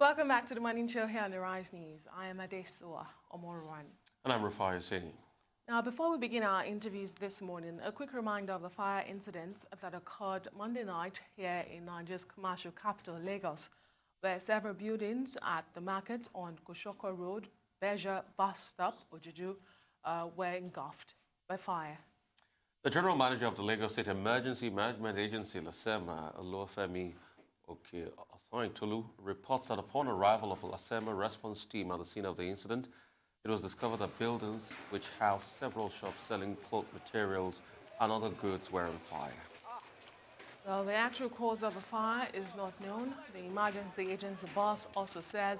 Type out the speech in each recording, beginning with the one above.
Welcome back to the Morning Show here on the Rise News. I am Adesoa Omorowani. And I'm Rufai Hussaini. Now, before we begin our interviews this morning, a quick reminder of the fire incidents that occurred Monday night here in Nigeria's commercial capital, Lagos, where several buildings at the market on Koshoko Road, Beja bus stop, Ojuju, were engulfed by fire. The General Manager of the Lagos State Emergency Management Agency, LASEMA, Oluwafemi Tolu, reports that upon arrival of a LASEMA response team at the scene of the incident, it was discovered that buildings which house several shops selling cloth materials and other goods were on fire. Well, the actual cause of the fire is not known. The emergency agency boss also says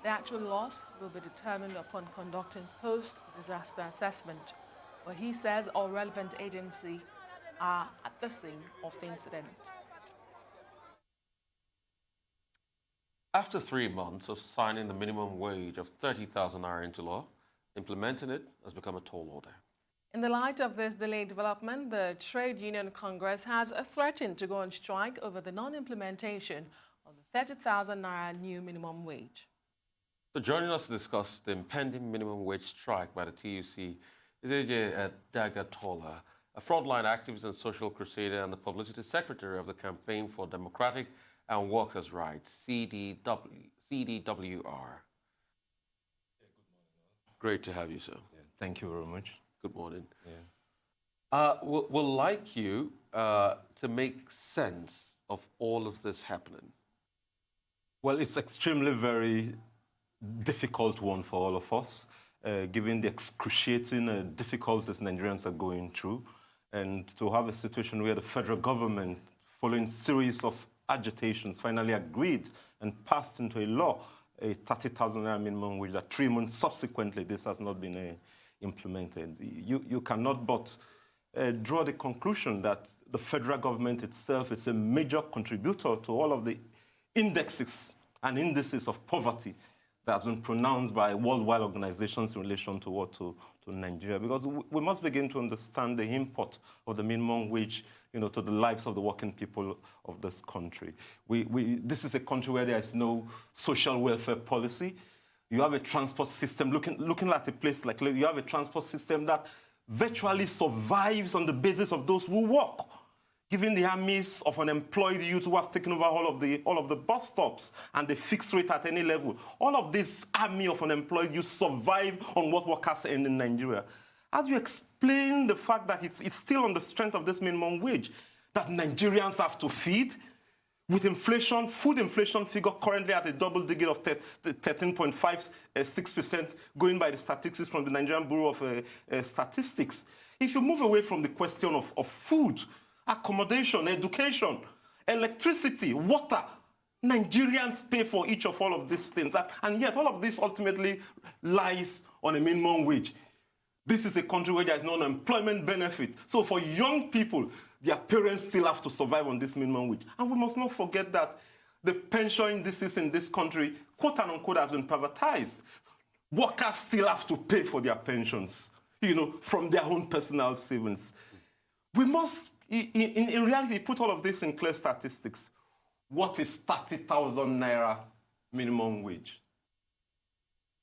the actual loss will be determined upon conducting post-disaster assessment. But he says all relevant agencies are at the scene of the incident. After 3 months of signing the minimum wage of 30,000 naira into law, implementing it has become a tall order. In the light of this delayed development, the Trade Union Congress has threatened to go on strike over the non-implementation of the 30,000 naira new minimum wage. So joining us to discuss the impending minimum wage strike by the TUC is AJ Dagga Tolar, a frontline activist and social crusader and the publicity secretary of the Campaign for Democratic and Workers' Rights, CDWR. Yeah, good morning. Great to have you, sir. Yeah, thank you very much. Good morning. Yeah. We'll like you to make sense of all of this happening. Well, it's extremely very difficult one for all of us, given the excruciating difficulties Nigerians are going through, and to have a situation where the federal government, following series of agitations, finally agreed and passed into a law a 30,000 naira minimum wage that 3 months subsequently this has not been implemented. You cannot but draw the conclusion that the federal government itself is a major contributor to all of the indexes and indices of poverty that has been pronounced by worldwide organizations in relation to Nigeria. Because we must begin to understand the import of the minimum wage, to the lives of the working people of this country. This is a country where there is no social welfare policy. You have a transport system, looking at a place like Lagos, you have a transport system that virtually survives on the basis of those who work, given the armies of unemployed youth who have taken over all of the bus stops and the fixed rate at any level. All of this army of unemployed youth survive on what workers earn in Nigeria. How do you explain the fact that it's still on the strength of this minimum wage that Nigerians have to feed? With inflation, food inflation figure currently at a double digit of 13.56%, going by the statistics from the Nigerian Bureau of Statistics. If you move away from the question of food, accommodation, education, electricity, water, Nigerians pay for each of all of these things. And yet all of this ultimately lies on a minimum wage. This is a country where there is no unemployment benefit. So for young people, their parents still have to survive on this minimum wage. And we must not forget that the pension indices in this country, quote and unquote, has been privatized. Workers still have to pay for their pensions, from their own personal savings. We must, in reality, put all of this in clear statistics. What is 30,000 naira minimum wage?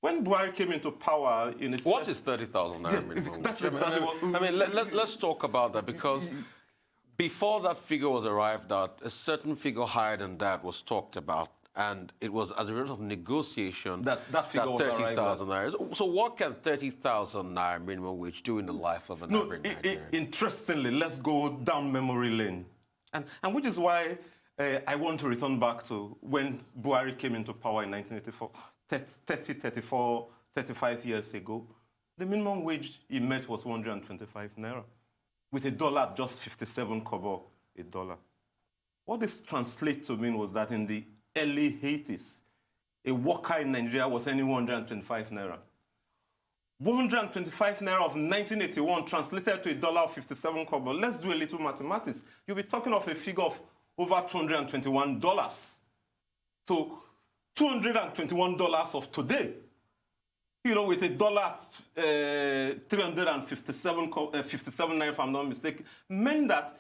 When Boris came into power in his What is 30,000 naira minimum wage? That's exactly what... let's talk about that, because before that figure was arrived at, a certain figure higher than that was talked about, and it was as a result of negotiation that figure was 30,000 naira. So what can 30,000 naira minimum wage do in the life of an average Nigerian? Interestingly, let's go down memory lane. And which is why I want to return back to when Boris came into power in 1984. 35 years ago, the minimum wage he met was 125 naira, with a dollar at just 57 kobo a dollar. What this translates to mean was that in the early 80s, a worker in Nigeria was earning 125 naira. 125 naira of 1981 translated to a dollar of 57 kobo. Let's do a little mathematics. You'll be talking of a figure of over $221. So $221 of today, with a dollar 357 naira, if I'm not mistaken, meant that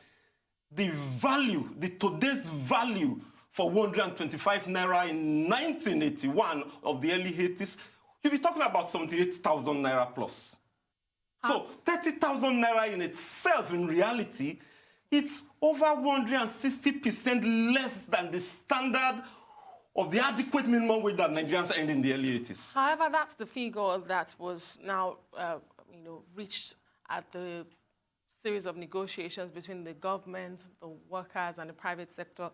today's value for 125 naira in 1981 of the early 80s, you'll be talking about 78,000 naira plus. So 30,000 naira in itself, in reality, it's over 160% less than the standard of the adequate minimum wage that Nigerians earned in the early 80s. However, that's the figure that was now, reached at the series of negotiations between the government, the workers, and the private sector.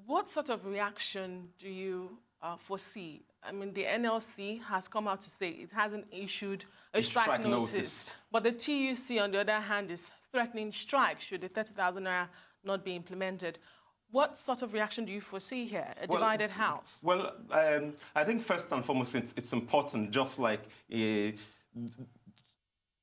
What sort of reaction do you foresee? I mean, the NLC has come out to say it hasn't issued a strike notice, but the TUC, on the other hand, is threatening strike should the 30,000 naira not be implemented. What sort of reaction do you foresee here? A divided house? Well, I think first and foremost, it's important, just like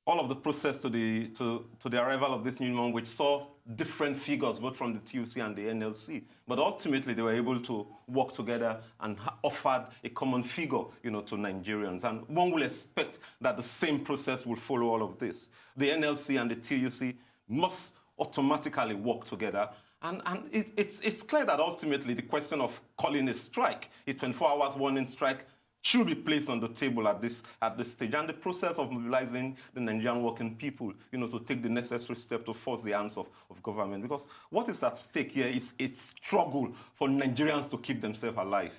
all of the process to the arrival of this minimum wage saw different figures, both from the TUC and the NLC. But ultimately, they were able to work together and offered a common figure, to Nigerians. And one will expect that the same process will follow all of this. The NLC and the TUC must automatically work together. And it's clear that ultimately the question of calling a strike, a 24 hours warning strike, should be placed on the table at this stage. And the process of mobilizing the Nigerian working people, to take the necessary step to force the hands of government. Because what is at stake here is a struggle for Nigerians to keep themselves alive.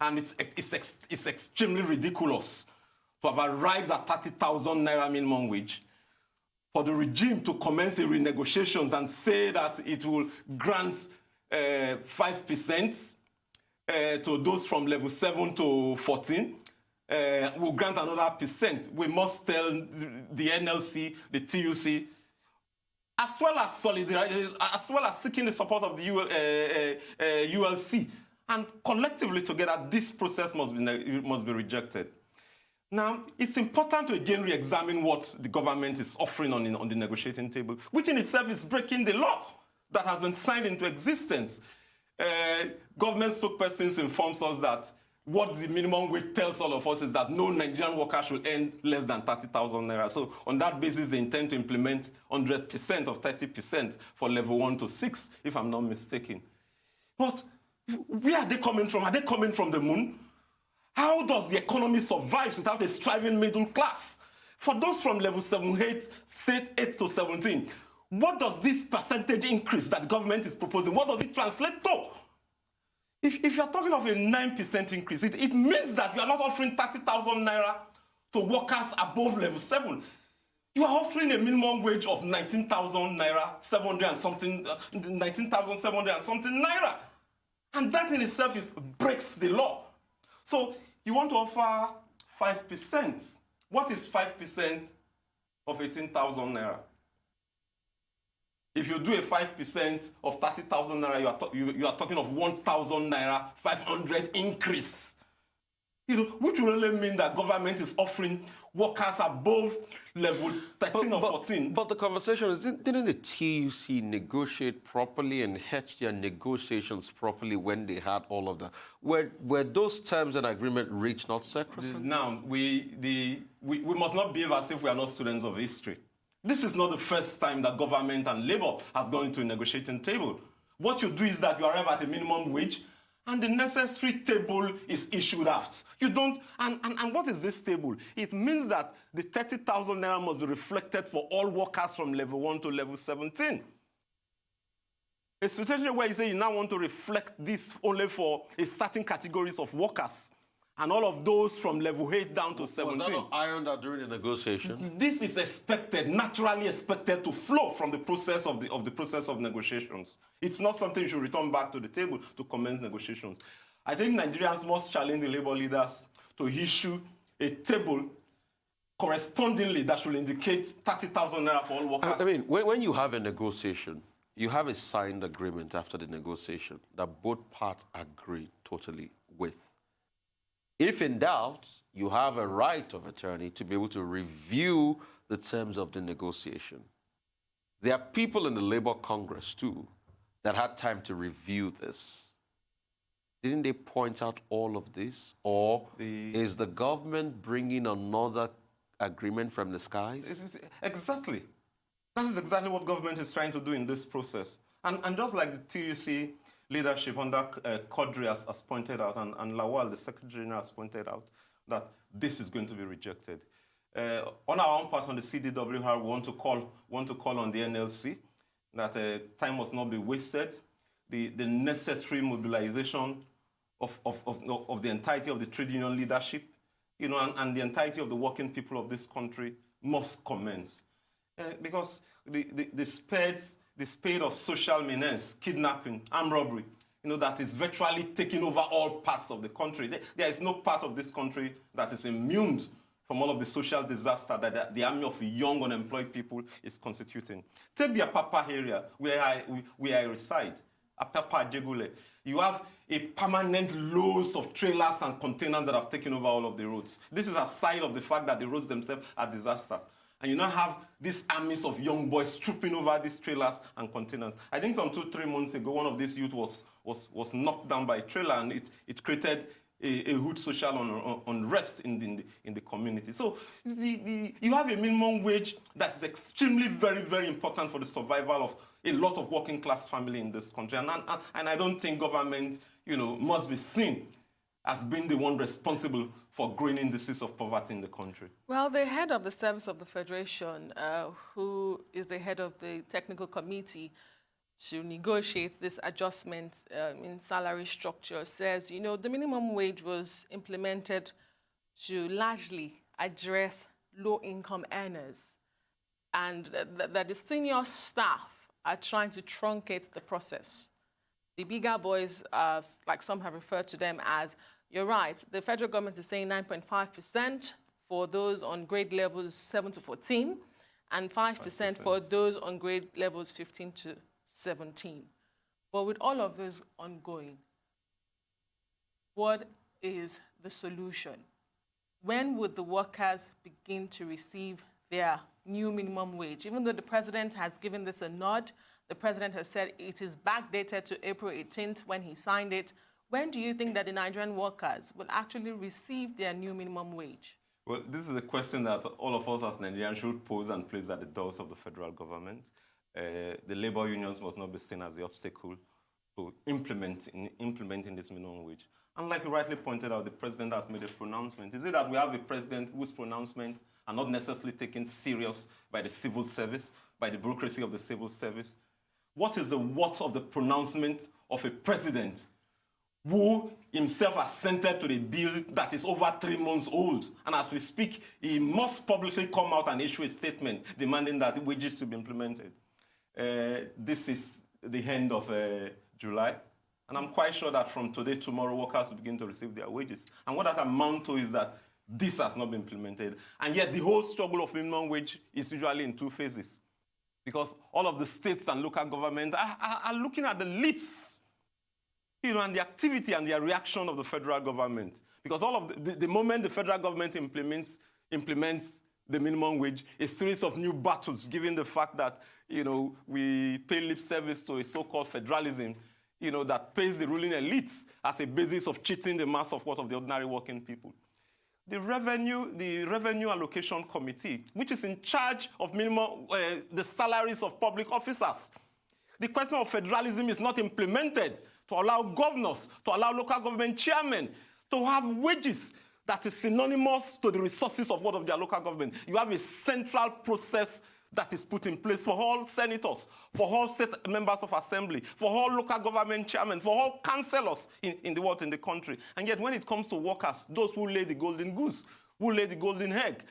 And it's extremely ridiculous to have arrived at 30,000 naira minimum wage, for the regime to commence the renegotiations and say that it will grant 5%, to those from level 7 to 14, will grant another percent. We must tell the NLC, the TUC, as well as solidarity, as well as seeking the support of the ULC. And collectively together, this process must be rejected. Now, it's important to again re-examine what the government is offering on the negotiating table, which in itself is breaking the law that has been signed into existence. Government spokespersons informs us that what the minimum wage tells all of us is that no Nigerian worker should earn less than 30,000 naira. So on that basis, they intend to implement 100% of 30% for level 1 to 6, if I'm not mistaken. But where are they coming from? Are they coming from the moon? How does the economy survive without a striving middle class? For those from level 7, 8 to 17, what does this percentage increase that the government is proposing, what does it translate to? If you're talking of a 9% increase, it means that you are not offering 30,000 naira to workers above level 7. You are offering a minimum wage of 19,000 naira, 700 and something, 19,700 and something naira. And that in itself breaks the law. So you want to offer 5%. What is 5% of 18,000 naira? If you do a 5% of 30,000 naira, you are talking of 1,000 naira, 500 increase. Which will only mean that government is offering workers above level 13 or 14. But the conversation is, didn't the TUC negotiate properly and hedge their negotiations properly when they had all of that? Were those terms and agreement reached not sacrosanct? Now, we must not behave as if we are not students of history. This is not the first time that government and labor has gone into a negotiating table. What you do is that you arrive at a minimum wage and the necessary table is issued out. You don't, and what is this table? It means that the 30,000 naira must be reflected for all workers from level 1 to level 17. A situation where you say you now want to reflect this only for a certain categories of workers, and all of those from level 8 down to 17. Was that not ironed out during the negotiations? This is expected, naturally expected to flow from the process of the process of negotiations. It's not something you should return back to the table to commence negotiations. I think Nigerians must challenge the labor leaders to issue a table correspondingly that should indicate 30,000 naira for all workers. I mean, when you have a negotiation, you have a signed agreement after the negotiation that both parts agree totally with. If in doubt, you have a right of attorney to be able to review the terms of the negotiation. There are people in the Labour Congress, too, that had time to review this. Didn't they point out all of this? Or is the government bringing another agreement from the skies? Exactly. That is exactly what government is trying to do in this process. And just like the TUC leadership under Quadri has pointed out, and Lawal, the Secretary General, has pointed out that this is going to be rejected. On our own part, on the CDWR, we want to call on the NLC that time must not be wasted. The necessary mobilization of the entirety of the trade union leadership, and the entirety of the working people of this country must commence. Because the spade of social menace, kidnapping, armed robbery, that is virtually taking over all parts of the country. There is no part of this country that is immune from all of the social disaster that the army of young unemployed people is constituting. Take the Apapa area where I reside, Apapa Jegule. You have a permanent loads of trailers and containers that have taken over all of the roads. This is aside of the fact that the roads themselves are disaster. And you now have these armies of young boys trooping over these trailers and containers. I think some 2-3 months ago, one of these youth was knocked down by a trailer, and it created a huge social unrest in the community. So you have a minimum wage that is extremely very, very important for the survival of a lot of working class family in this country. And I don't think government, must be seen as being the one responsible for growing indices of poverty in the country. Well, the head of the Service of the Federation, who is the head of the technical committee to negotiate this adjustment in salary structure, says, the minimum wage was implemented to largely address low-income earners, and that the senior staff are trying to truncate the process. The bigger boys, like some have referred to them as, you're right, the federal government is saying 9.5% for those on grade levels 7 to 14, and 5% for those on grade levels 15 to 17. But with all of this ongoing, what is the solution? When would the workers begin to receive their new minimum wage? Even though the president has given this a nod, the president has said it is backdated to April 18th when he signed it. When do you think that the Nigerian workers will actually receive their new minimum wage? Well, this is a question that all of us as Nigerians should pose and place at the doors of the federal government. The labor unions must not be seen as the obstacle to implementing this minimum wage. And like you rightly pointed out, the president has made a pronouncement. Is it that we have a president whose pronouncement are not necessarily taken serious by the civil service, by the bureaucracy of the civil service? What is the worth of the pronouncement of a president who himself assented to the bill that is over 3 months old? And as we speak, he must publicly come out and issue a statement demanding that the wages should be implemented. This is the end of July. And I'm quite sure that from today, tomorrow, workers will begin to receive their wages. And what that amounts to is that this has not been implemented. And yet the whole struggle of minimum wage is usually in 2 phases. Because all of the states and local government are looking at the lips, and the activity and the reaction of the federal government. Because all of the moment the federal government implements the minimum wage, a series of new battles, given the fact that, we pay lip service to a so-called federalism, that pays the ruling elites as a basis of cheating the mass of the ordinary working people. The Revenue Allocation Committee, which is in charge of the salaries of public officers. The question of federalism is not implemented to allow governors, to allow local government chairmen to have wages that is synonymous to the resources of their local government. You have a central process that is put in place for all senators, for all state members of assembly, for all local government chairmen, for all councillors in the country. And yet when it comes to workers, those who lay the golden goose, who lay the golden egg,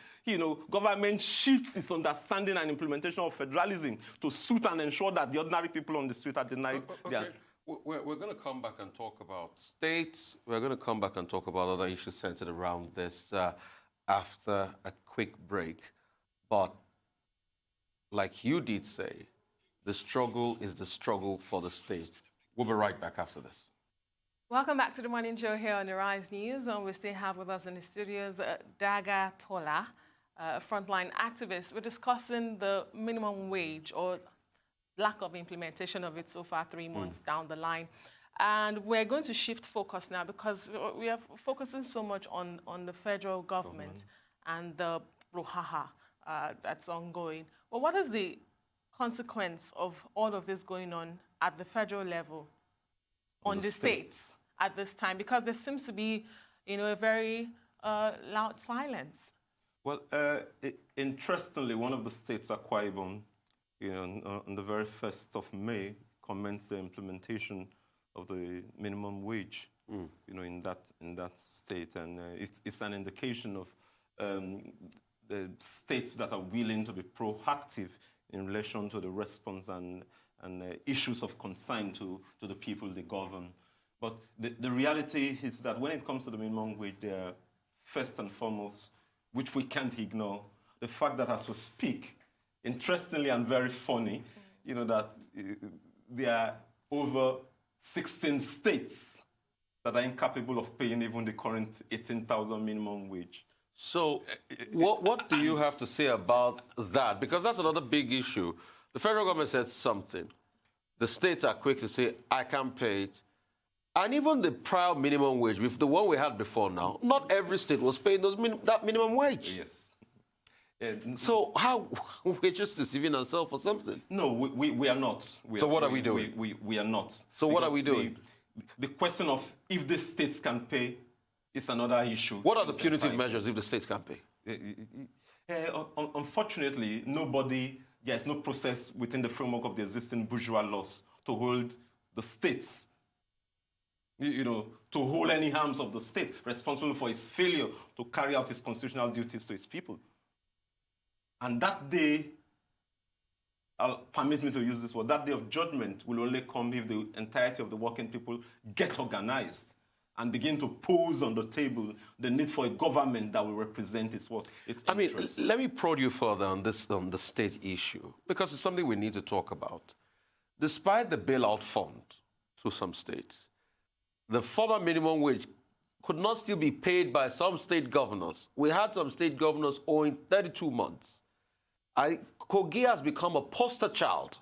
government shifts its understanding and implementation of federalism to suit and ensure that the ordinary people on the street are denied their... We're going to come back and talk about states. We're going to come back and talk about other issues centered around this after a quick break. But like you did say, the struggle is the struggle for the state. We'll be right back after this. Welcome back to the Morning Show here on the Rise News. And we still have with us in the studios Dagga Tolar, a frontline activist. We're discussing the minimum wage or lack of implementation of it so far 3 months down the line. And we're going to shift focus now because we are focusing so much on the federal government and the brouhaha that's ongoing. Well, what is the consequence of all of this going on at the federal level? on the states at this time? Because there seems to be, a very loud silence. Well, interestingly, one of the states, Akwa Ibom, on the very 1st of May, commenced the implementation of the minimum wage, in that state, and it's an indication of the states that are willing to be proactive in relation to the response and issues of concern to the people they govern. But the reality is that when it comes to the minimum wage, they are first and foremost, which we can't ignore, the fact that as we speak, interestingly and very funny, that there are over 16 states that are incapable of paying even the current 18,000 minimum wage. So what do you have to say about that? Because that's another big issue. The federal government said something. The states are quick to say, I can't pay it. And even the prior minimum wage, with the one we had before now, not every state was paying that minimum wage. Yes. So how we're just deceiving ourselves for something? No, we are not. What are we doing? We are not. So what are we doing? The question of if the states can pay is another issue. What are the punitive measures if the states can't pay? Unfortunately, there's no process within the framework of the existing bourgeois laws to hold the states, to hold any arms of the state responsible for its failure to carry out its constitutional duties to its people. And that day, permit me to use this word, that day of judgment will only come if the entirety of the working people get organized and begin to pose on the table the need for a government that will represent its interests. Let me prod you further on the state issue, because it's something we need to talk about. Despite the bailout fund to some states, the former minimum wage could not still be paid by some state governors. We had some state governors owing 32 months. Kogi has become a poster child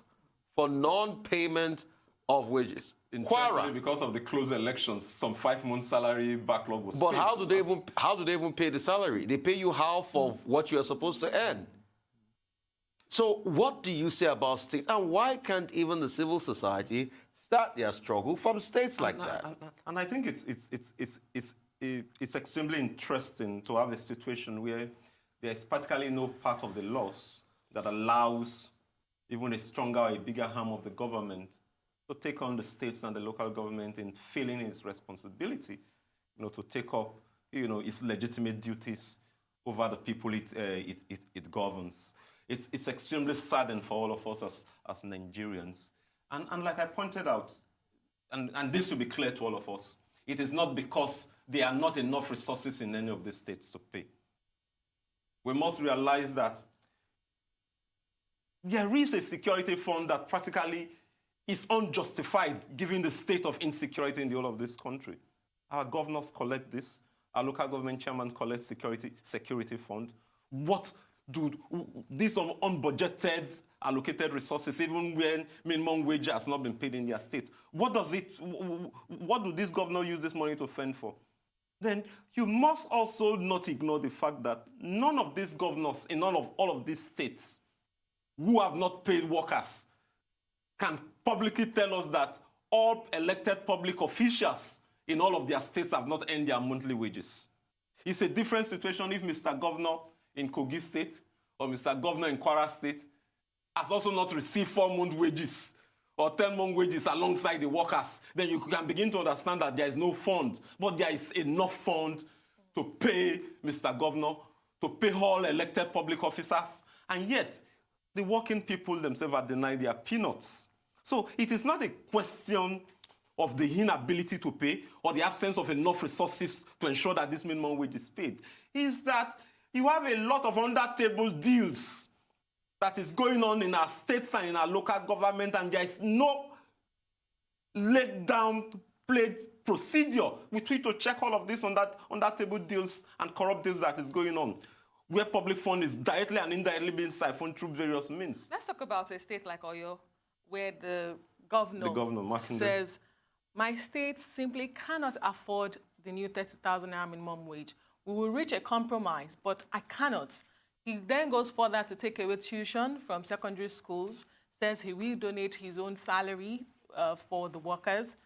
for non-payment of wages. Interestingly, because of the close elections, some 5-month salary backlog was paid. But how do they even pay the salary? They pay you half of what you are supposed to earn. So what do you say about states? And why can't even the civil society start their struggle from states like that? And I think it's extremely interesting to have a situation where there's practically no part of the laws that allows even a stronger or a bigger arm of the government to take on the states and the local government in filling its responsibility, to take up, its legitimate duties over the people it governs. It's extremely saddening for all of us as Nigerians. And like I pointed out, and this will be clear to all of us, it is not because there are not enough resources in any of the states to pay. We must realize that there is a security fund that practically is unjustified given the state of insecurity in the whole of this country. Our governors collect this. Our local government chairman collects security fund. What do these unbudgeted, allocated resources, even when minimum wage has not been paid in their state, what do these governors use this money to fend for? Then you must also not ignore the fact that none of these governors in all of these states who have not paid workers can publicly tell us that all elected public officials in all of their states have not earned their monthly wages. It's a different situation if Mr. Governor in Kogi State or Mr. Governor in Kwara State has also not received 4-month wages or 10-month wages alongside the workers. Then you can begin to understand that there is no fund, but there is enough fund to pay Mr. Governor, to pay all elected public officers, and yet the working people themselves are denied their peanuts. So it is not a question of the inability to pay or the absence of enough resources to ensure that this minimum wage is paid. It's that you have a lot of under-table deals that is going on in our states and in our local government, and there is no laid-down played procedure with which to check all of this on that table deals and corrupt deals that is going on, where public fund is directly and indirectly being siphoned through various means. Let's talk about a state like Oyo, where the governor Makinde says, my state simply cannot afford the new 30,000 naira minimum wage. We will reach a compromise, but I cannot. He then goes further to take away tuition from secondary schools, says he will donate his own salary for the workers.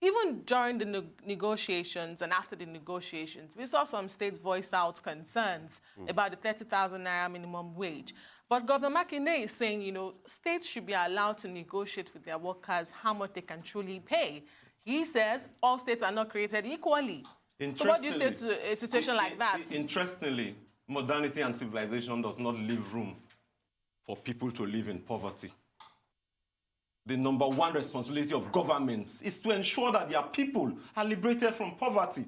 Even during the negotiations and after the negotiations, we saw some states voice out concerns about the 30,000 naira minimum wage. But Governor Makinde is saying, you know, states should be allowed to negotiate with their workers how much they can truly pay. He says all states are not created equally. So what do you say to a situation like that? Interestingly, modernity and civilization does not leave room for people to live in poverty. The number one responsibility of governments is to ensure that their people are liberated from poverty.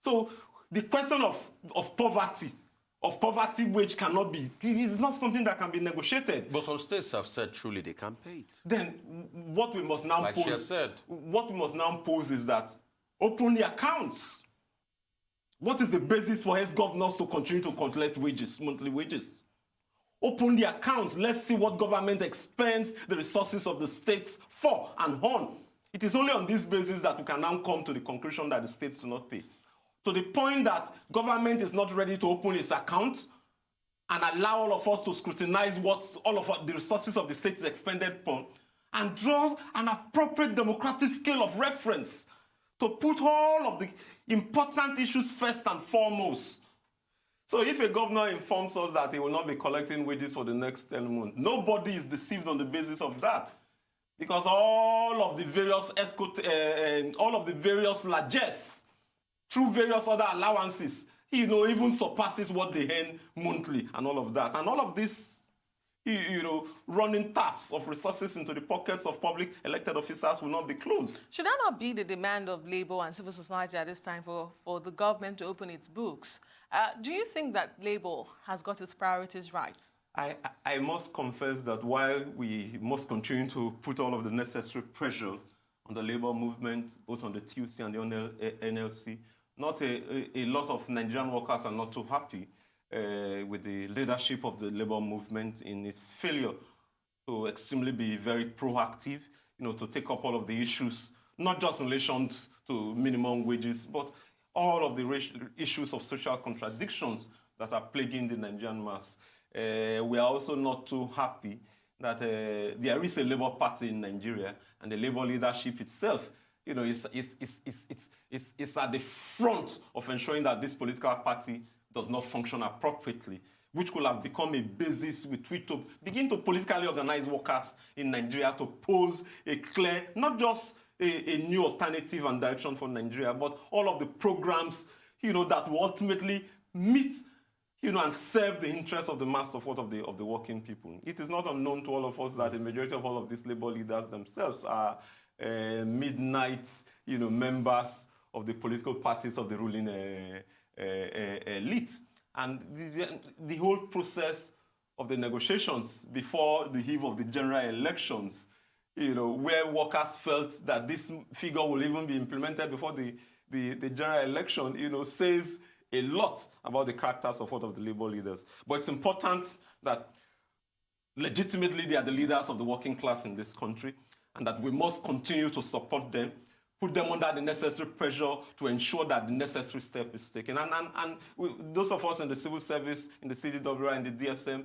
So the question of poverty wage cannot be, it's not something that can be negotiated. But some states have said truly they can't pay it. Then what we must now pose is that open the accounts. What is the basis for ex-governors to continue to collect wages, monthly wages? Open the accounts. Let's see what government expends the resources of the states for and on. It is only on this basis that we can now come to the conclusion that the states do not pay. To the point that government is not ready to open its account and allow all of us to scrutinize what all of the resources of the state is expended upon and draw an appropriate democratic scale of reference to put all of the important issues first and foremost. So if a governor informs us that he will not be collecting wages for the next 10 months, nobody is deceived on the basis of that. Because all of the various largesse, through various other allowances, even surpasses what they earn monthly and all of that. And all of this, running taps of resources into the pockets of public elected officers will not be closed. Should that not be the demand of Labour and civil society at this time for the government to open its books? Do you think that Labour has got its priorities right? I must confess that while we must continue to put all of the necessary pressure on the Labour movement, both on the TUC and the NLC, not a lot of Nigerian workers are not too happy with the leadership of the Labour movement in its failure to extremely be very proactive, to take up all of the issues, not just in relation to minimum wages, but all of the issues of social contradictions that are plaguing the Nigerian mass. We are also not too happy that there is a Labour Party in Nigeria, and the Labour leadership itself, is at the front of ensuring that this political party does not function appropriately, which could have become a basis with which to begin to politically organize workers in Nigeria to pose a clear, not just a new alternative and direction for Nigeria, but all of the programs, that will ultimately meet, and serve the interests of the mass of the working people. It is not unknown to all of us that the majority of all of these labor leaders themselves are midnight, members of the political parties of the ruling elite. And the whole process of the negotiations before the eve of the general elections, where workers felt that this figure will even be implemented before the general election, says a lot about the characters of the labor leaders. But it's important that legitimately they are the leaders of the working class in this country, and that we must continue to support them, put them under the necessary pressure to ensure that the necessary step is taken. And those of us in the civil service, in the CDWI and the DSM,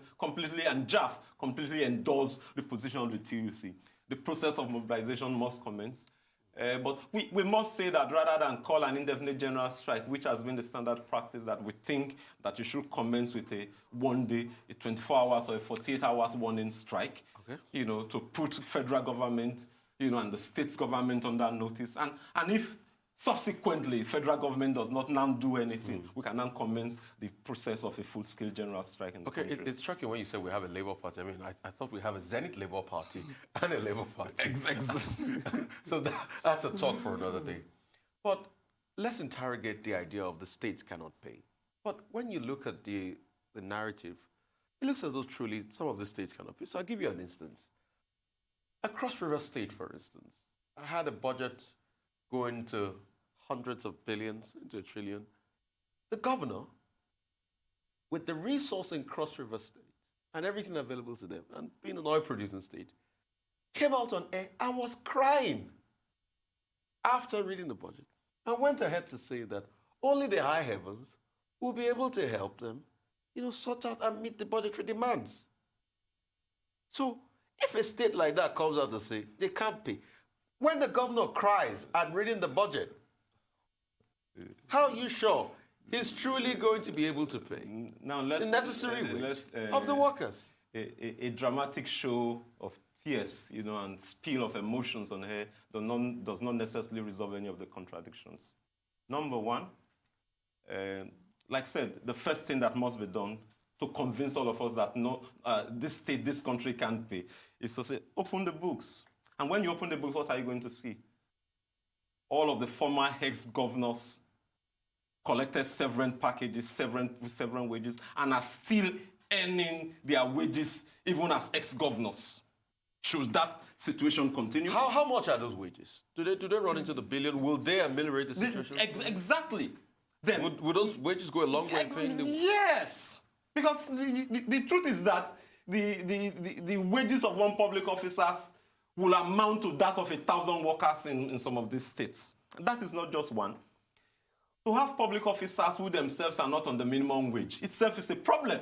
and JAF completely endorse the position of the TUC. The process of mobilization must commence. But we must say that rather than call an indefinite general strike, which has been the standard practice, that we think that you should commence with a 1 day, a 24 hours or a 48 hours warning strike, okay, to put federal government, and the state's government under notice. And if subsequently federal government does not now do anything, we can now commence the process of a full-scale general strike in the country. It's shocking when you say we have a Labour Party. I mean, I thought we have a Zenith Labour Party and a Labour Party. Exactly. So that's a talk for another day. But let's interrogate the idea of the states cannot pay. But when you look at the narrative, it looks as though truly some of the states cannot pay. So I'll give you an instance. Across River State, for instance, I had a budget going to hundreds of billions, into $1 trillion. The governor, with the resource in Cross River State and everything available to them, and being an oil-producing state, came out on air and was crying after reading the budget, and went ahead to say that only the high heavens will be able to help them, sort out and meet the budgetary demands. So if a state like that comes out to say they can't pay, When the governor cries at reading the budget, how are you sure he's truly going to be able to pay Now, the necessary wage of the workers? A dramatic show of tears, and spill of emotions on her does not necessarily resolve any of the contradictions. Number one, like I said, the first thing that must be done to convince all of us that this country can't pay is to say, open the books. And when you open the books, what are you going to see? All of the former ex-governors collected severance packages, severance wages, and are still earning their wages even as ex-governors. Should that situation continue? How much are those wages? Do they run into the billion? Will they ameliorate the situation? Exactly. Then would those wages go a long way in paying the... Yes, because the truth is that the wages of one public officers will amount to that of 1,000 workers in some of these states. That is not just one. To have public officers who themselves are not on the minimum wage itself is a problem.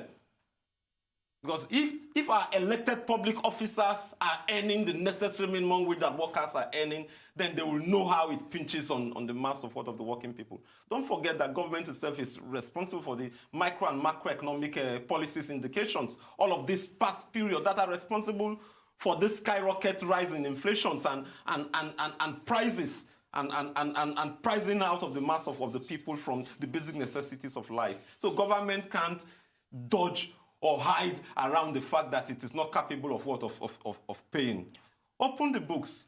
Because if our elected public officers are earning the necessary minimum wage that workers are earning, then they will know how it pinches on the mass of the working people. Don't forget that government itself is responsible for the micro and macroeconomic policies indications. All of this past period that are responsible for this skyrocket rise in inflations and prices and pricing out of the mass of the people from the basic necessities of life. So government can't dodge or hide around the fact that it is not capable of paying. Open the books.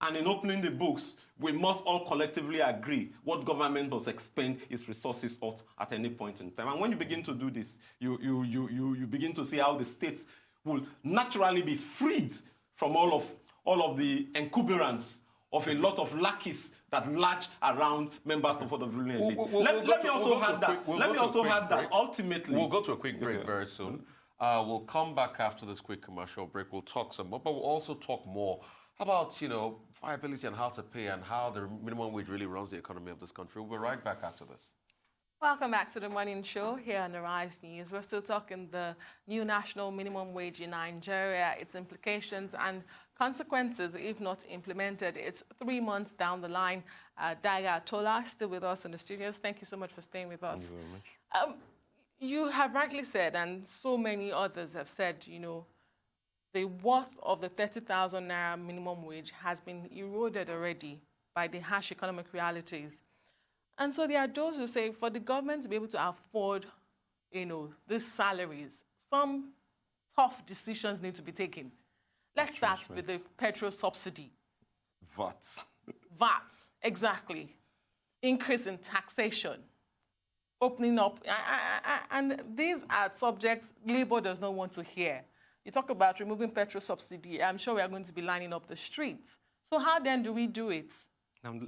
And in opening the books, we must all collectively agree what government must expend its resources at any point in time. And when you begin to do this, you begin to see how the states will naturally be freed from all of the encuberance of a lot of lackeys that latch around members of the ruling elite. Let me also add that ultimately... We'll go to a quick break very soon. We'll come back after this quick commercial break. We'll talk some more, but we'll also talk more about, viability and how to pay and how the minimum wage really runs the economy of this country. We'll be right back after this. Welcome back to the Morning Show here on the Rise News. We're still talking the new national minimum wage in Nigeria, its implications and consequences if not implemented. It's 3 months down the line. Dagga Tolar still with us in the studios. Thank you so much for staying with us. Thank you very much. You have rightly said, and so many others have said, the worth of the 30,000 naira minimum wage has been eroded already by the harsh economic realities. And so there are those who say for the government to be able to afford, these salaries, some tough decisions need to be taken. Let's start with the petrol subsidy. VAT. VAT, exactly. Increase in taxation. Opening up. And these are subjects Labour does not want to hear. You talk about removing petrol subsidy. I'm sure we are going to be lining up the streets. So how then do we do it? Now,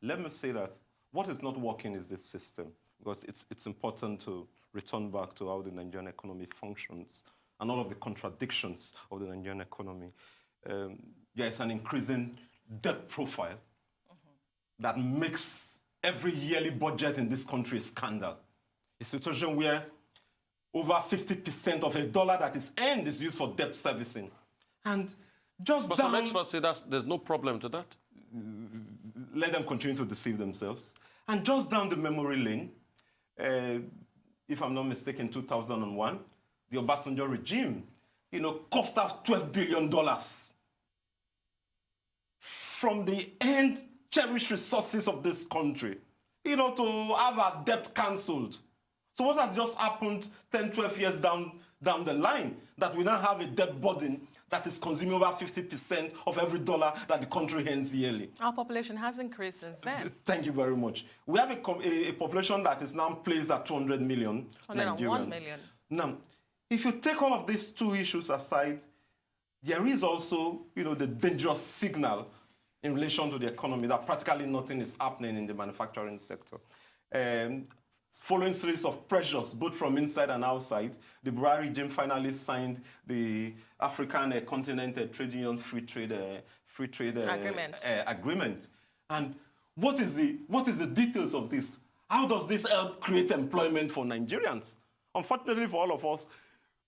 let me say that what is not working is this system, because it's important to return back to how the Nigerian economy functions and all of the contradictions of the Nigerian economy. There is an increasing debt profile that makes every yearly budget in this country a scandal. A situation where over 50% of a dollar that is earned is used for debt servicing. And just But some experts say that there's no problem to that. Let them continue to deceive themselves. And just down the memory lane, if I'm not mistaken, 2001, the Obasanjo regime, coughed out $12 billion from the end cherished resources of this country, to have our debt cancelled. So what has just happened 10, 12 years down the line, that we now have a debt burden that is consuming over 50% of every dollar that the country earns yearly. Our population has increased since then. Thank you very much. We have a population that is now placed at 200 million 101 Nigerians. million. Now, if you take all of these two issues aside, there is also, the dangerous signal in relation to the economy that practically nothing is happening in the manufacturing sector. Following series of pressures, both from inside and outside, the Boris regime finally signed the African Continent Trade Union Free Trade Agreement. And what is the details of this? How does this help create employment for Nigerians? Unfortunately for all of us,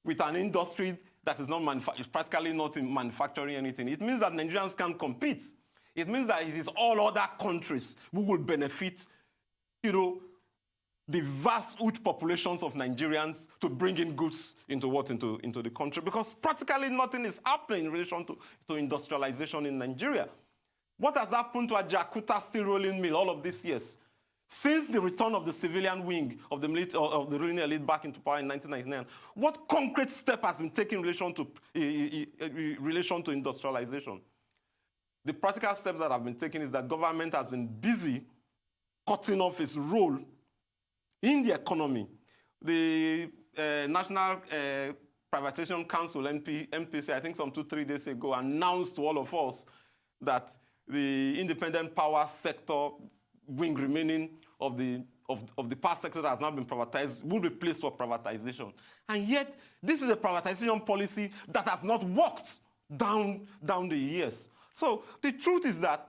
with an industry that is not practically not in manufacturing anything, it means that Nigerians can't compete. It means that it is all other countries who will benefit, you know, the vast, huge populations of Nigerians to bring in goods into the country, because practically nothing is happening in relation to industrialization in Nigeria. What has happened to a Jakarta steel rolling mill all of these years? Since the return of the civilian wing of the ruling elite back into power in 1999, what concrete step has been taken in relation to industrialization? The practical steps that have been taken is that government has been busy cutting off its role in the economy. The National Privatization Council, NPC, I think some 2-3 days ago, announced to all of us that the independent power sector wing remaining of the power sector that has now been privatized will be placed for privatization. And yet, this is a privatization policy that has not worked down the years. So the truth is that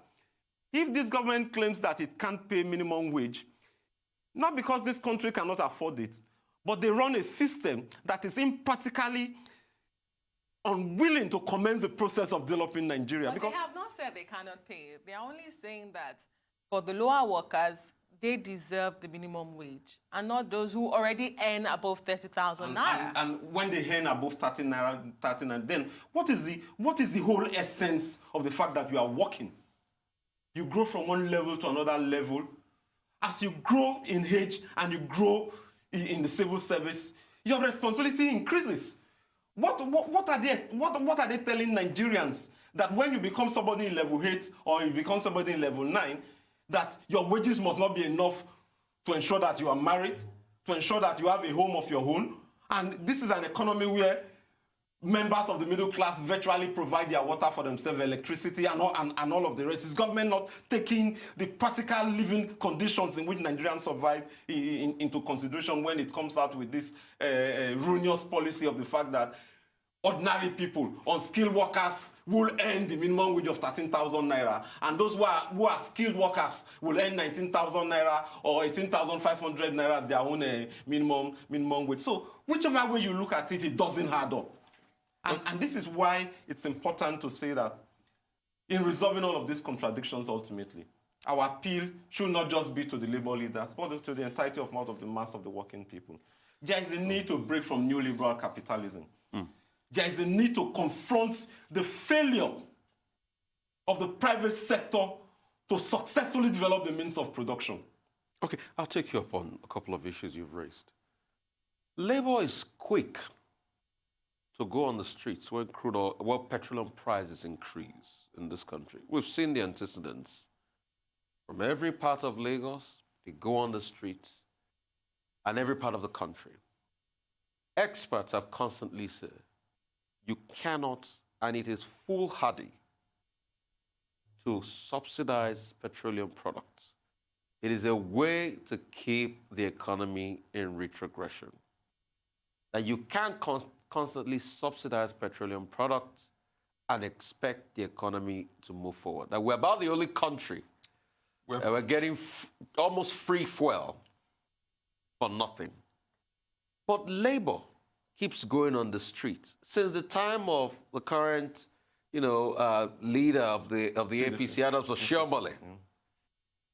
if this government claims that it can't pay minimum wage, not because this country cannot afford it, but they run a system that is impractically unwilling to commence the process of developing Nigeria. But because they have not said they cannot pay. They are only saying that for the lower workers, they deserve the minimum wage, and not those who already earn above 30,000 naira. And when they earn above 30 naira, then what is the whole essence of the fact that you are working? You grow from one level to another level. As you grow in age and you grow in the civil service, your responsibility increases. What are they telling Nigerians? That when you become somebody in level 8 or you become somebody in level 9, that your wages must not be enough to ensure that you are married, to ensure that you have a home of your own. And this is an economy where members of the middle class virtually provide their water for themselves, electricity, and all of the rest. Is government not taking the practical living conditions in which Nigerians survive into consideration when it comes out with this ruinous policy of the fact that ordinary people, unskilled workers, will earn the minimum wage of 13,000 naira, and those who are skilled workers will earn 19,000 naira or 18,500 naira as their own minimum wage. So whichever way you look at it, it doesn't add up. And this is why it's important to say that in resolving all of these contradictions ultimately, our appeal should not just be to the labor leaders, but to the entirety of the mass of the working people. There is a need to break from neoliberal capitalism. There is a need to confront the failure of the private sector to successfully develop the means of production. Okay, I'll take you up on a couple of issues you've raised. Labor is quick to go on the streets when petroleum prices increase in this country. We've seen the antecedents. From every part of Lagos, they go on the streets, and every part of the country. Experts have constantly said, you cannot, and it is foolhardy, to subsidize petroleum products. It is a way to keep the economy in retrogression. That you can't constantly subsidize petroleum products and expect the economy to move forward. That we're about the only country that we're getting almost free fuel for nothing. But labor keeps going on the streets. Since the time of the current, leader of the APC, Adams Oshiomhole,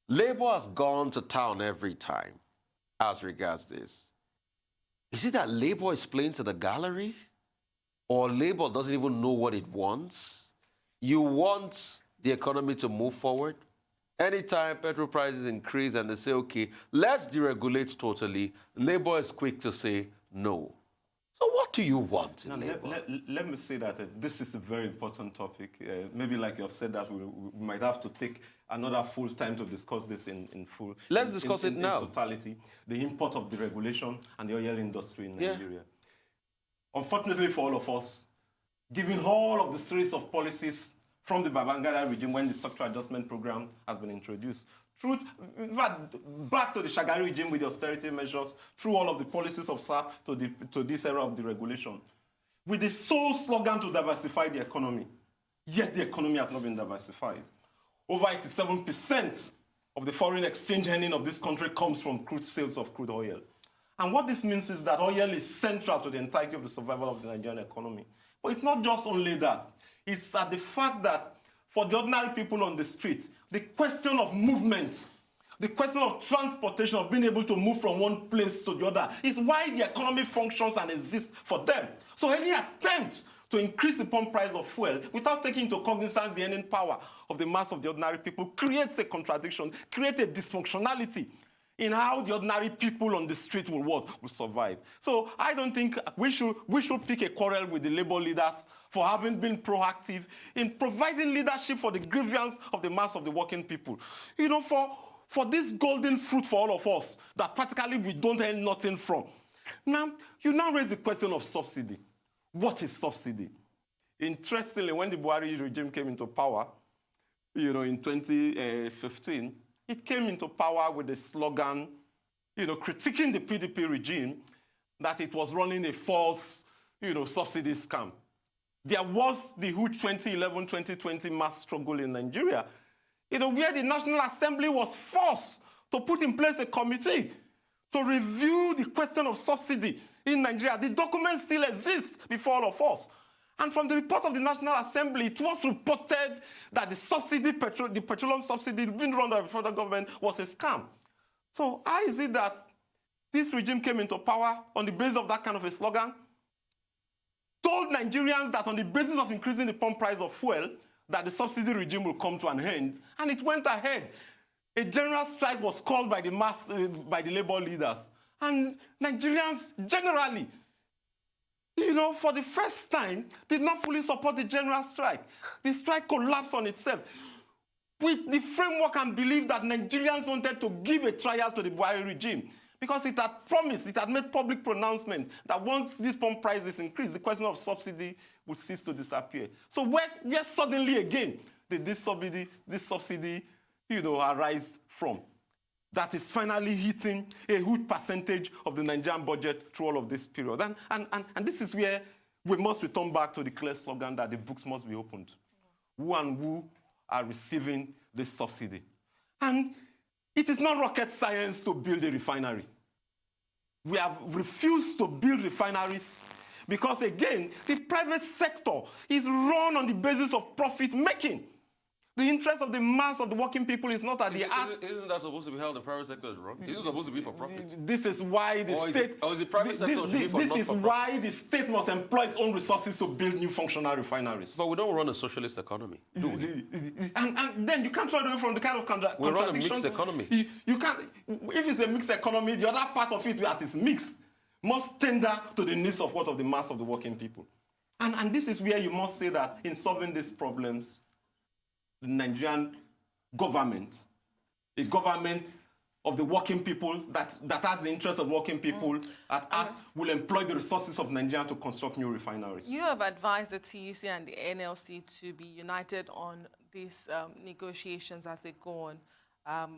labor has gone to town every time as regards this. Is it that labor is playing to the gallery? Or labor doesn't even know what it wants? You want the economy to move forward? Anytime petrol prices increase and they say, okay, let's deregulate totally, labor is quick to say no. So what do you want in labor? Let me say that this is a very important topic. Maybe like you have said that we might have to take another full time to discuss this in full. Let's discuss it now. In totality, the import of deregulation and the oil industry in Nigeria. Unfortunately for all of us, given all of the series of policies from the Babangida regime when the structural adjustment program has been introduced, back to the Shagari regime with the austerity measures, through all of the policies of SAP to this era of deregulation, with the sole slogan to diversify the economy, yet the economy has not been diversified. Over 87% of the foreign exchange earning of this country comes from crude sales of crude oil. And what this means is that oil is central to the entirety of the survival of the Nigerian economy. But it's not just only that. It's at the fact that for the ordinary people on the street, the question of movement, the question of transportation, of being able to move from one place to the other, is why the economy functions and exists for them. So any attempt to increase the pump price of fuel without taking into cognizance the earning power of the mass of the ordinary people creates a contradiction, creates a dysfunctionality in how the ordinary people on the street will survive. So I don't think we should pick a quarrel with the labor leaders for having been proactive in providing leadership for the grievance of the mass of the working people. You know, for this golden fruit for all of us that practically we don't earn nothing from. Now, you now raise the question of subsidy. What is subsidy? Interestingly, when the Boris regime came into power, you know, in 2015, it came into power with a slogan, you know, critiquing the PDP regime that it was running a false, you know, subsidy scam. There was the huge 2011-2020 mass struggle in Nigeria, you know, where the National Assembly was forced to put in place a committee to review the question of subsidy in Nigeria. The document still exists before all of us. And from the report of the National Assembly, it was reported that the subsidy, the petroleum subsidy being run by the federal government was a scam. So how is it that this regime came into power on the basis of that kind of a slogan, told Nigerians that on the basis of increasing the pump price of fuel, that the subsidy regime will come to an end, and it went ahead. A general strike was called by the labor leaders, and Nigerians generally, you know, for the first time, did not fully support the general strike. The strike collapsed on itself with the framework and belief that Nigerians wanted to give a trial to the Boris regime because it had promised, it had made public pronouncement that once this pump prices increase, the question of subsidy would cease to disappear. So where suddenly again did this subsidy, you know, arise from? That is finally hitting a huge percentage of the Nigerian budget through all of this period. And this is where we must return back to the clear slogan that the books must be opened. Who and who are receiving this subsidy? And it is not rocket science to build a refinery. We have refused to build refineries because, again, the private sector is run on the basis of profit making. The interest of the mass of the working people is not at the heart. Isn't that supposed to be how the private sector is run? Isn't it supposed to be for profit? This is why the state... Or is the private sector should be for This is why the state must employ its own resources to build new functional refineries. But we don't run a socialist economy, do we? And then you can't run away from the kind of contradiction. We run a mixed economy. You can't... If it's a mixed economy, the other part of it that is mixed must tender to the needs of the mass of the working people. And this is where you must say that in solving these problems, the Nigerian government, a government of the working people that has the interest of working people at heart, will employ the resources of Nigeria to construct new refineries. You have advised the TUC and the NLC to be united on these negotiations as they go on.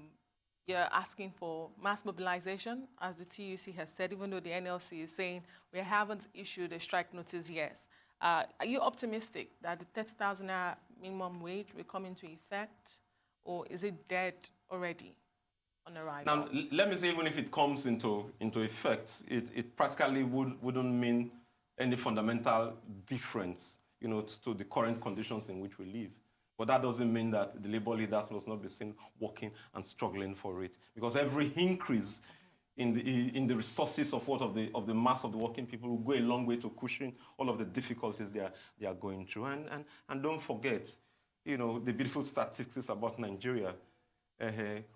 You're asking for mass mobilization, as the TUC has said, even though the NLC is saying we haven't issued a strike notice yet. Are you optimistic that the 30,000 naira minimum wage will come into effect, or is it dead already on arrival? Now, let me say, even if it comes into effect, it practically wouldn't mean any fundamental difference, you know, to the current conditions in which we live. But that doesn't mean that the labor leaders must not be seen working and struggling for it, because every increase in the resources of the mass of the working people will go a long way to cushion all of the difficulties they are going through. And don't forget, you know, the beautiful statistics about Nigeria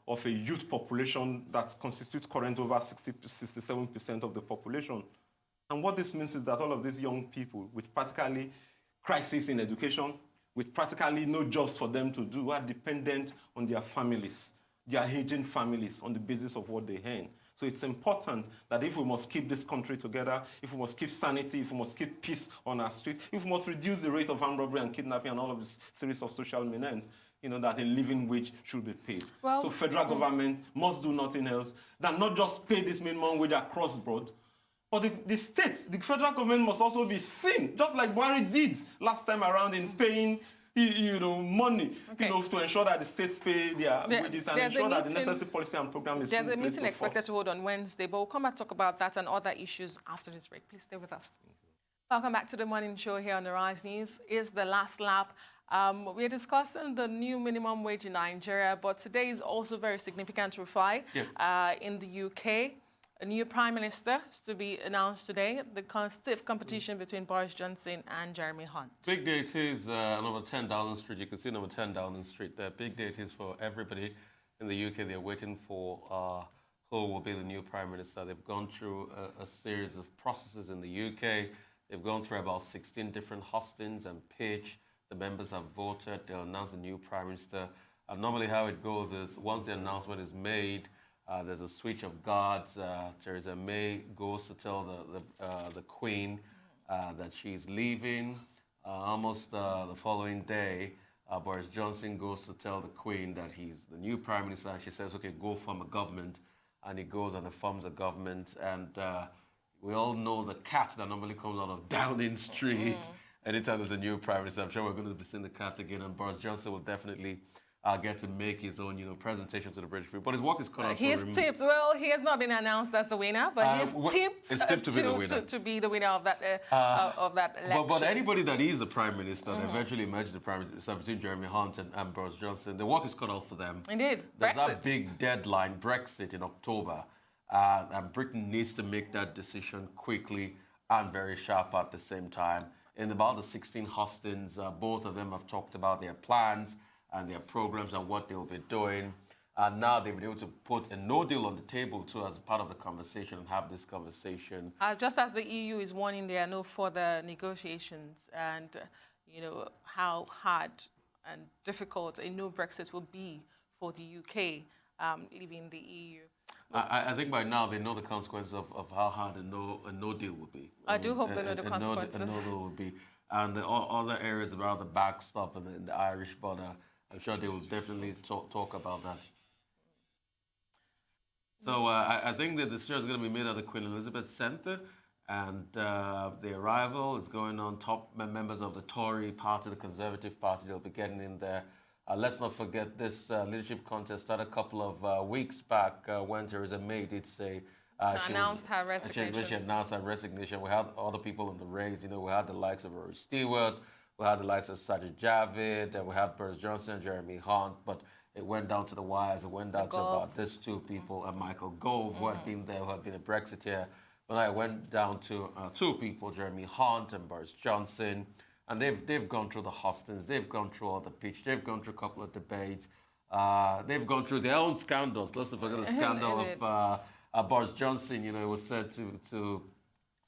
of a youth population that constitutes currently over 67% of the population. And what this means is that all of these young people with practically crisis in education, with practically no jobs for them to do, are dependent on their families, their aging families, on the basis of what they earn. So it's important that if we must keep this country together, if we must keep sanity, if we must keep peace on our street, if we must reduce the rate of armed robbery and kidnapping and all of this series of social menaces, you know, that a living wage should be paid. Well, so federal government must do nothing else than not just pay this minimum wage across board, but the states, the federal government must also be seen, just like Boris did last time around in paying money, to ensure that the states pay their wages and ensure that the necessary policy and program is There's a meeting expected to hold on Wednesday, but we'll come and talk about that and other issues after this break. Please stay with us. Welcome back to the morning show here on the Rise News. It's the last lap. We're discussing the new minimum wage in Nigeria, but today is also very significant to reflect in the UK. A new prime minister is to be announced today. The stiff competition between Boris Johnson and Jeremy Hunt. Big day it is, number 10 Downing Street. You can see number 10 Downing Street there. Big day it is for everybody in the UK. They're waiting for who will be the new prime minister. They've gone through a series of processes in the UK. They've gone through about 16 different hustings and pitch. The members have voted. They'll announce the new prime minister. And normally how it goes is once the announcement is made, there's a switch of guards. Theresa May goes to tell the Queen that she's leaving. Almost the following day, Boris Johnson goes to tell the Queen that he's the new prime minister. And she says, okay, go form a government. And he goes and he forms a government. And we all know the cat that normally comes out of Downing Street. Anytime there's a new prime minister, I'm sure we're going to be seeing the cat again. And Boris Johnson will definitely get to make his own, presentation to the British people. But his work is cut out for him. He's tipped. Well, he has not been announced as the winner, but he's tipped to be the winner. To be the winner of that election. But anybody that is the prime minister, that eventually emerges the prime minister between Jeremy Hunt and Boris Johnson, the work is cut out for them. Indeed. There's that big deadline, Brexit, in October. And Britain needs to make that decision quickly and very sharp at the same time. In about the 16 hustings, both of them have talked about their plans and their programs and what they'll be doing. And now they've been able to put a no deal on the table too as a part of the conversation and have this conversation. Just as the EU is warning there are no further negotiations and, how hard and difficult a no Brexit will be for the UK leaving the EU. I think by now they know the consequences of how hard a no deal would be. I do hope they know the consequences. A no deal would be. And the other areas about the backstop and the Irish border, I'm sure they will definitely talk about that. So I think the decision is going to be made at the Queen Elizabeth Centre, and the arrival is going on. Top members of the Tory party, the Conservative Party, they'll be getting in there. Let's not forget this leadership contest started a couple of weeks back when Theresa May did say she announced her resignation. She announced her resignation. We had other people in the race. We had the likes of Rory Stewart, we had the likes of Sajid Javid, and we had Boris Johnson, Jeremy Hunt, but it went down to the wires. It went down to about these two people, and Michael Gove, who had been there, who had been a Brexiteer. But I went down to two people, Jeremy Hunt and Boris Johnson. And they've gone through the hustings, they've gone through all the pitch, they've gone through a couple of debates, they've gone through their own scandals. Let's not forget the scandal of Boris Johnson. It was said to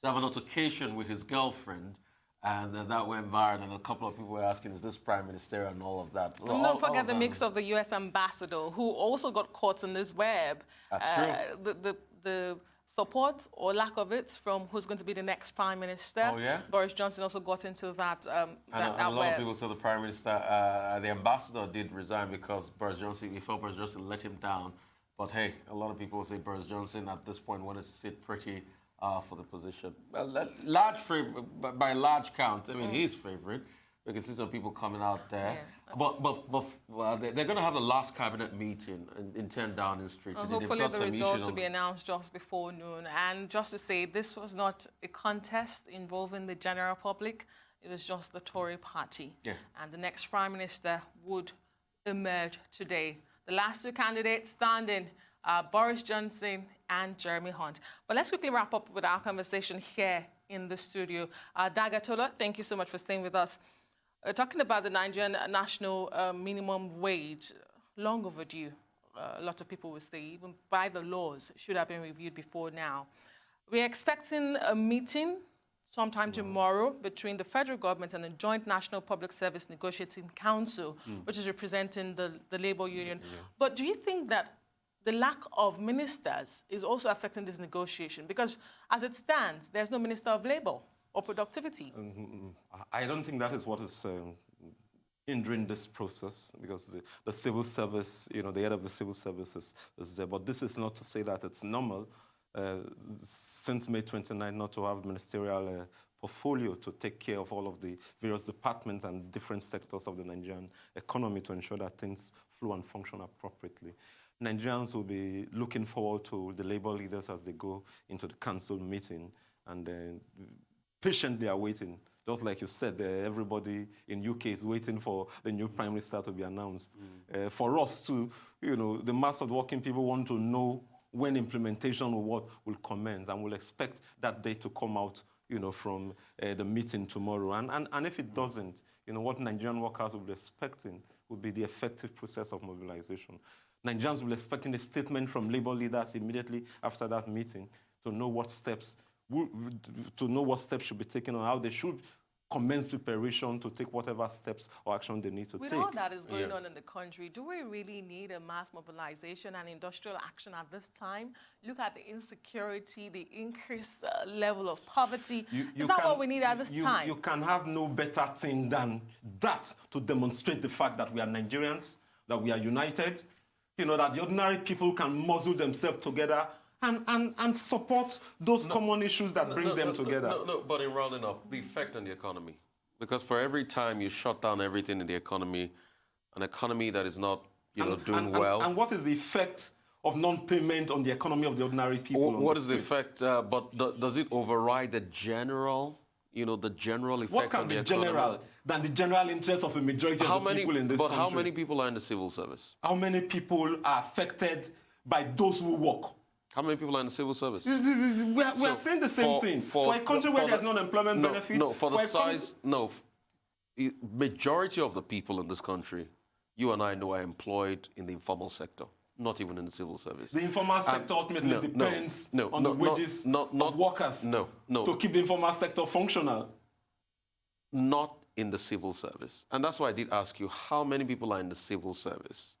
have an altercation with his girlfriend, and then that went viral, and a couple of people were asking, is this prime minister and all of that. And don't forget the mix of the US ambassador, who also got caught in this web. That's true. The support or lack of it from who's going to be the next prime minister. Oh, yeah? Boris Johnson also got into that. And a lot of people said the prime minister, the ambassador did resign because he felt Boris Johnson let him down. But hey, a lot of people say Boris Johnson at this point wanted to sit pretty for the position. By large count, I mean, he's favorite. We can see some people coming out there. Yeah. But they're going to have the last cabinet meeting in 10 Downing Street. Hopefully the results will be announced just before noon. And just to say, this was not a contest involving the general public. It was just the Tory party. Yeah. And the next prime minister would emerge today. The last two candidates standing, Boris Johnson and Jeremy Hunt. But let's quickly wrap up with our conversation here in the studio. Dagga Tolar, thank you so much for staying with us. Talking about the Nigerian national minimum wage, long overdue. A lot of people would say, even by the laws, should have been reviewed before now. We're expecting a meeting sometime tomorrow between the federal government and the Joint National Public Service Negotiating Council, which is representing the labor union. Yeah. But do you think that the lack of ministers is also affecting this negotiation? Because as it stands, there's no minister of labor or productivity. I don't think that is what is hindering this process, because the civil service, the head of the civil service is there. But this is not to say that it's normal since May 29 not to have ministerial portfolio to take care of all of the various departments and different sectors of the Nigerian economy to ensure that things flow and function appropriately. Nigerians will be looking forward to the labor leaders as they go into the council meeting, and patiently are waiting. Just like you said, everybody in UK is waiting for the new Prime Minister to be announced. For us too, the mass of working people want to know when implementation will commence, and we'll expect that day to come out, from the meeting tomorrow. And if it doesn't, what Nigerian workers will be expecting will be the effective process of mobilization. Nigerians will be expecting a statement from labor leaders immediately after that meeting to know what steps should be taken or how they should commence preparation to take whatever steps or action they need to With take. all that is going on in the country, do we really need a mass mobilization and industrial action at this time? Look at the insecurity, the increased level of poverty. Is that what we need at this time? You can have no better thing than that to demonstrate the fact that we are Nigerians, that we are united, that the ordinary people can muzzle themselves together and support those common issues that bring them together. No, but in rounding up, the effect on the economy. Because for every time you shut down everything in the economy, an economy that is not doing well. And what is the effect of non-payment on the economy of the ordinary people? What is the effect? But does it override the general, the general effect what can on be the economy? general than the general interest of a majority of the people in this country? But how many people are in the civil service? How many people are affected by those who work? How many people are in the civil service? We are saying the same thing. For a country where there's no unemployment benefit. No, for the size, majority of the people in this country, you and I know, are employed in the informal sector, not even in the civil service. The informal sector ultimately depends on the wages of workers to keep the informal sector functional. Not in the civil service. And that's why I did ask you, how many people are in the civil service?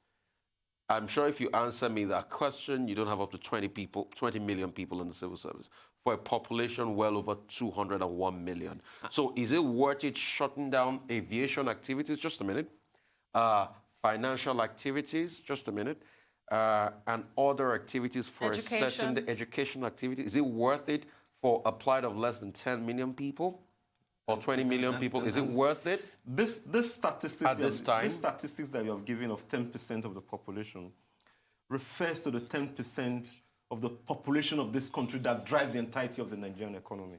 I'm sure if you answer me that question, you don't have up to 20 million people in the civil service for a population well over 201 million. So is it worth it shutting down aviation activities? Just a minute. Financial activities? Just a minute. And other activities for a certain education activity? Is it worth it for a plight of less than 10 million people? Or 20 million people, is it worth it? This statistics at this time? This statistics that you have given of 10% of the population refers to the 10% of the population of this country that drive the entirety of the Nigerian economy.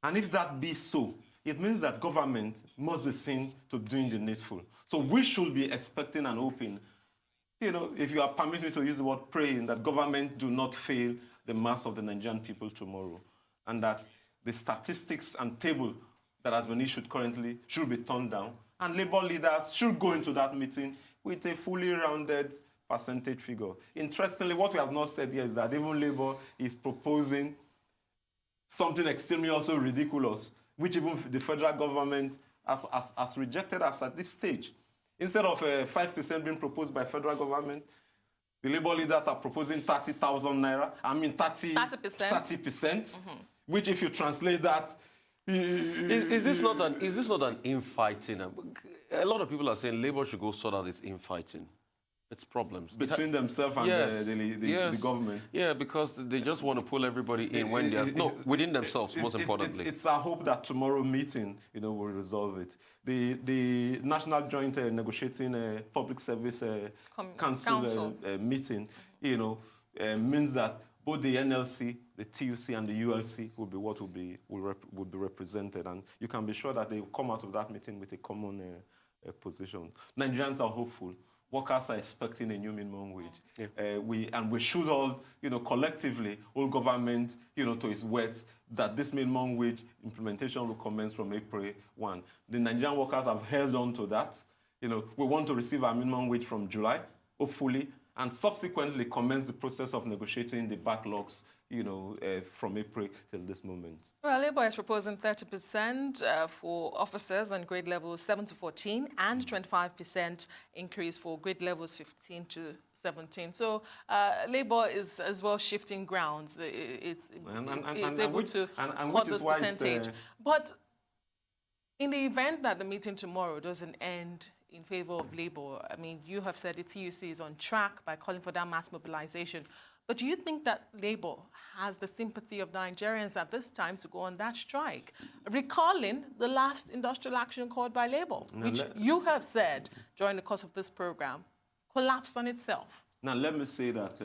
And if that be so, it means that government must be seen to doing the needful. So we should be expecting and hoping, if you are permitting me to use the word praying, that government do not fail the mass of the Nigerian people tomorrow, and that the statistics and table that has been issued currently should be turned down, and labor leaders should go into that meeting with a fully rounded percentage figure. Interestingly, what we have not said here is that even labor is proposing something extremely also ridiculous, which even the federal government has rejected us at this stage. Instead of 5% being proposed by federal government, the labor leaders are proposing 30,000 naira. 30%. 30%. Which, if you translate that, is this not an infighting? A lot of people are saying Labour should go sort out its infighting, its problems between themselves and the government. Yeah, because they just want to pull everybody in when they're within themselves. Most importantly, it's our hope that tomorrow meeting, will resolve it. The National Joint Negotiating Public Service Council meeting, means that both the NLC, the TUC, and the ULC will be what will be represented, and you can be sure that they will come out of that meeting with a common position. Nigerians are hopeful. Workers are expecting a new minimum wage. Yeah. We should all, collectively hold government, to its words that this minimum wage implementation will commence from April 1. The Nigerian workers have held on to that. We want to receive our minimum wage from July, hopefully, and subsequently commence the process of negotiating the backlogs, from April till this moment. Well, Labour is proposing 30% for officers on grade levels 7 to 14 and 25% increase for grade levels 15 to 17. So Labour is as well shifting grounds. It's able to cut this percentage. But in the event that the meeting tomorrow doesn't end in favor of Labour, I mean, you have said the TUC is on track by calling for that mass mobilization. But do you think that Labour has the sympathy of Nigerians at this time to go on that strike? Recalling the last industrial action called by Labour, which you have said during the course of this program, collapsed on itself. Now, let me say that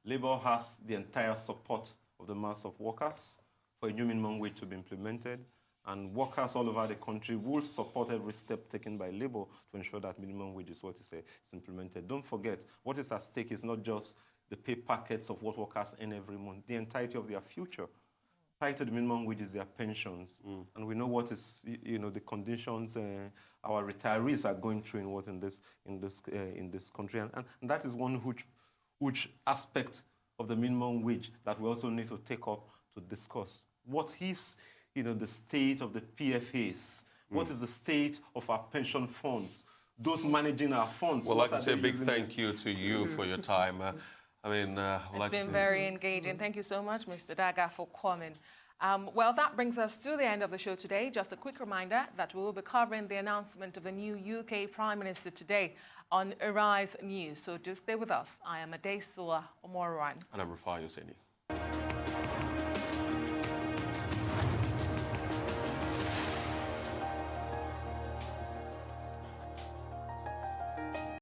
Labour has the entire support of the mass of workers for a new minimum wage to be implemented, and workers all over the country will support every step taken by Labour to ensure that minimum wage is what is implemented. Don't forget, what is at stake is not just the pay packets of what workers earn every month, the entirety of their future. Tied to the minimum wage is their pensions, and we know what is, the conditions our retirees are going through in this country, and that is one huge aspect of the minimum wage that we also need to take up to discuss. What is, the state of the PFAs? What is the state of our pension funds? Those managing our funds. Well, like I say, a big thank you to you for your time. It's been very engaging. Thank you so much, Mr. Dagga, for coming. Well, that brings us to the end of the show today. Just a quick reminder that we will be covering the announcement of the new UK Prime Minister today on Arise News. So do stay with us. I am Dagga Tolar Omorwan. And I'm Rufai Hussaini.